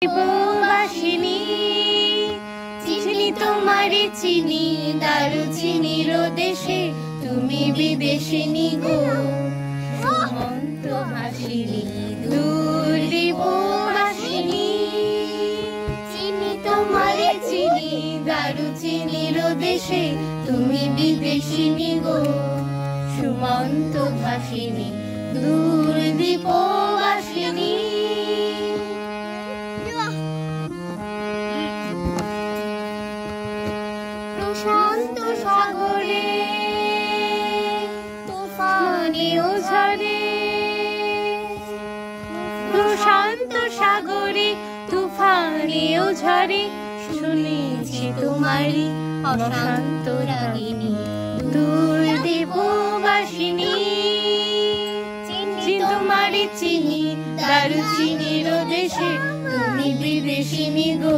বাসিনী চিনি তোমারে চিনি দারুচিনির দেশে তুমি বিদেশিনী গো সুমন্ত ভাসিনী দূর দিব বাসিনী চিনি তোমারে চিনি দারুচিনির দেশে তুমি বিদেশিনী গো সুমন্ত ভাসিনী দূর দিব বাসিনী। প্রশান্ত সাগরে তুফানে ও ঝড়ে প্রশান্ত সাগরে তুফানে ও ঝড়ে শুনেছি তোমারি অশান্ত রাগিনী দূর দেব বাসিনী চিনি তোমারি চিনি দারুচিনির দেশে তুমি বিদেশিনী গো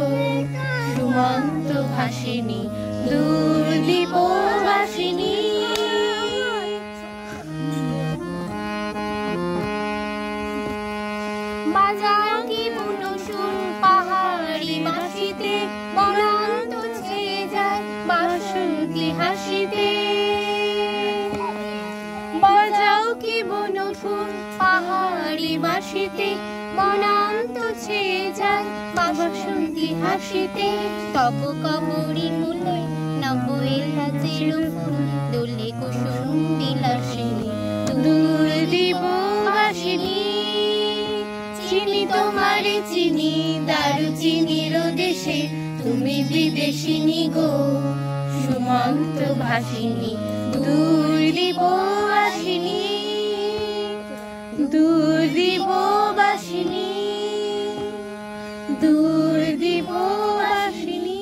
সুমন্ত ভাসিনী দূর দিব বাসিনী। বাজাও কি বুনসুর পাহাড়ি বাঁশিতে বনান্ত ছেয়ে যায় বাসন্তী হাসিতে বাজাও কি বুনসুর পাহাড়ি বাঁশিতে বনান্ত ছেয়ে যায় বাসন্তী হাসিতে তব কবরী মূলে নবয়ের রাতের ফুল দোলে কুসুম বিলাসিনী দূর দিব বাসিনী চিনি তোমারে চিনি দারুচিনির দেশে তুমি বিদেশিনী গো সুমন্ত ভাসিনী দূর দিব বাসিনী দূর দিব বাসিনী দূর দিব বাসিনী।